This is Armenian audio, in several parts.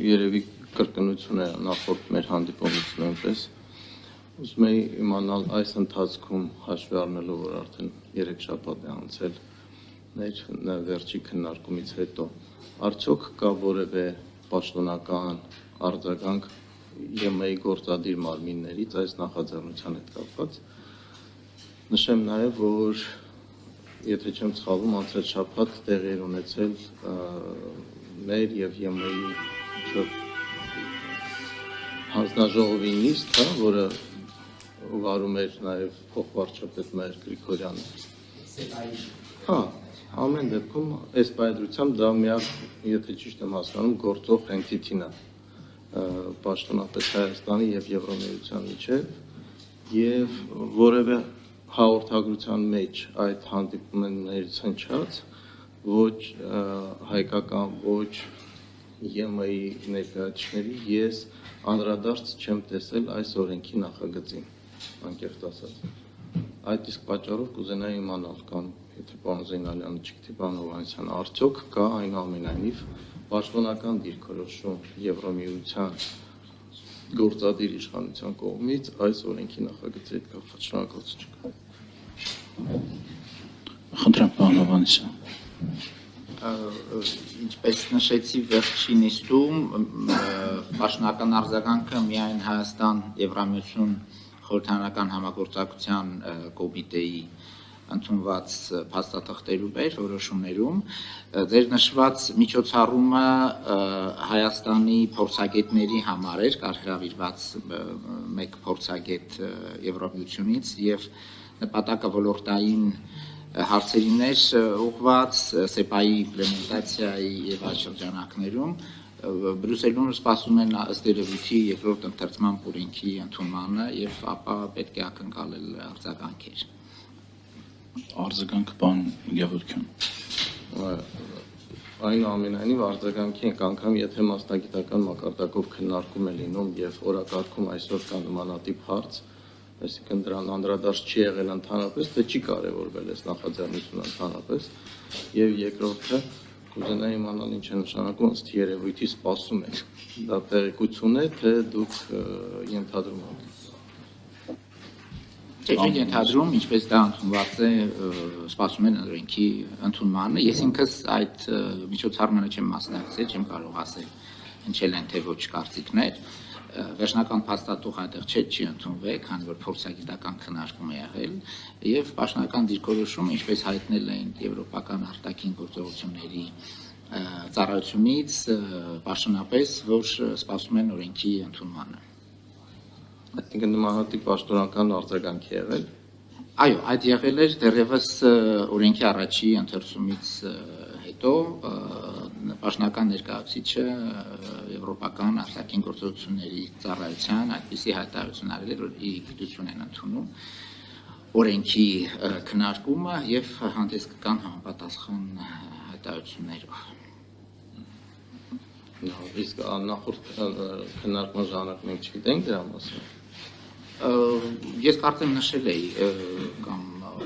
երևի կրկնություն է նախորդ մեր հանդիպումից նույնպես։ Ուզում եի իմանալ այս ընթացքում հաշվի առնելով, որ արդեն 3 շաբաթ է անցել մեր վերջի քննարկումից հետո, արդյոք կա որևէ պաշտոնական արձագանք ԵՄ-ի գործադիր մարմիններից այս նախաձեռնության հետ կապված։ Նշեմ նաև, որ եթե չեմ սխալվում, անցած շաբաթ տեղի էր ունեցել մեր եւ ԵՄ-ի հանձնաժողովի նիստ, որը վարում էր նաև փոխվարչապետ Մհեր Գրիգորյանը։ Ամեն դեպքում այս պայծրությամբ դա միակ, եթե ճիշտ եմ հասկանում, գործող entity-ն է պաշտոնապես Հայաստանի եւ Եվրոմիության միջև եւ որևէ հաղորդագրության մեջ այդ հանդիպումներից հնչած ոչ հայկական, ոչ ԵՄ-ի ներկայացուցիչների ես անդրադարձ չեմ տեսել այս օրենքի նախագծին, անկեղծ ասած։ Այդ իսկ պատճառով կուզենայի իմանալ կամ եթե պարոն Զեյնալյանը չգիտի, պարոն Հովհաննիսյան, արդյոք կա այնուամենայնիվ պաշտոնական դիրքորոշում Եվրոմիության գործադիր իշխանության կողմից այս օրենքի նախագծի հետ կապված։ Շնորհակալություն։ Խնդրեմ, պարոն Հովհաննիսյան։ Ինչպես նշեցի վերջի նիստում, պաշտոնական արձագանքը միայն Հայաստան Եվրամիություն խորհրդարանական համագործակցության կոմիտեի ընդունված փաստաթղթերում էր որոշումներում, ձեր նշված միջոցառումը Հայաստանի փորձագետների համար էր, կար հրավիրված մեկ փորձագետ Եվրամիությունից եւ նպատակը ոլորտային հարցերին էր ուղղված ՍԵՊԱ-ի իմպլեմենտացիայի եւ այլ շրջանակներում Բրյուսելում սպասում են ըստ երևույթի երկրորդ ընթերցման օրենքի ընդունմանը եւ ապա պետք է ակնկալել արձագանքեր։ Արձագանք պարոն Գևորգյան։ Այնուամենայնիվ արձագանքի ենք անգամ եթե մասնագիտական մակարդակով քննարկում է լինում եւ օրակարգում այսօր կա նմանատիպ հարց, այսինքն դրան անդրադարձ չի եղել ընդհանրապես, թե չի կարևորվել այս նախաձեռնությունը ընդհանրապես եւ երկրորդը կուզենայի իմանալ ինչ է նշանակում ըստ երևույթի սպասում եք։ Դա տեղեկություն է, թե դուք ենթադրում եք։ Չէ, ենթադրում, ինչպես դա ընդունված է, սպասում են օրենքի ընդունմանը, ես ինքս այդ միջոցառմանը չեմ մասնակցել, չեմ կարող ասել հնչել են թե ոչ կարծիքներ, վերջնական փաստաթուղթ այդտեղ չի ընդունվել, քանի որ փորձագիտական քննարկում է եղել, եւ պաշտոնական դիրքորոշումը, ինչպես հայտնել են եվրոպական արտաքին գործողությունների ծառայությունից, պաշտոնապես, որ սպասում են օրենքի ընդունմանը։ Այսինքն նմանատիպ պաշտոնական արձագանք է եղել։ Այո, այդ եղել էր դեռևս օրենքի առաջի ընթերցումից հետո պաշտոնական ներկայացուցիչը եվրոպական արտաքին գործողությունների ծառայության այդպիսի հայտարարություն արել էր, որ իր գիտություն են ընդունում օրենքի քննարկումը եւ հանդես կգան համապատասխան հայտարարություններով։ Իսկ նախորդ քննարկման ժամանակ մենք չգիտենք դրա մասին։ Ես կարծեմ նշել էի կամ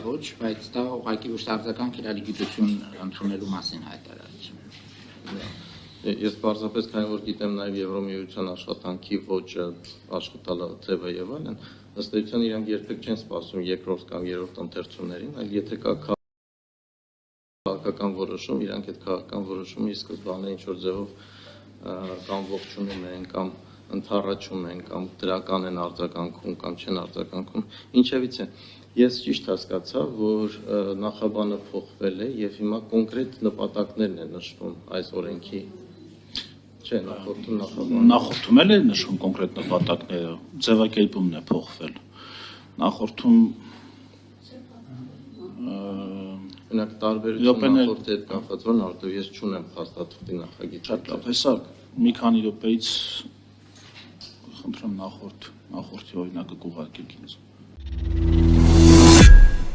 ոչ, բայց դա ուղղակի ոչ արձագանք իրարի գիտություն ընդունելու մասին հայտարարություն։ Ես պարզապես քանի որ գիտեմ նաև Եվրոմիության աշխատանքի ոճը, աշխատալը ձևը եւ այլն, ըստ էության իրանք երբեք չեն սպասում երկրորդ կամ երրորդ ընթերցումներին, այլ եթե կա քաղաքական որոշում, իրանք այդ քաղաքական որոշումի սկզբանե ինչ որ ձևով կամ ողջունում են կամ ընդառաջում են կամ դրական են արձագանքում կամ չեն արձագանքում, ինչևից է։ Ես ճիշտ հասկացա, որ նախաբանը փոխվել է եւ հիմա կոնկրետ նպատակներն են նշվում այս օրենքի։ Չէ, նախորդում նախաբանը։ Նախորդում էլ է նշվում կոնկրետ նպատակները, ձևակերպումն է փոխվել։ Նախորդում Օրինակ տարբերություն նախորդի հետ կապված որ նորտով ես չունեմ փաստաթղթի նախագիծ։ Շատ լավ, հեսա մի քանի րոպեից խնդրեմ նախորդի օրինակը կուղարկեք ինձ։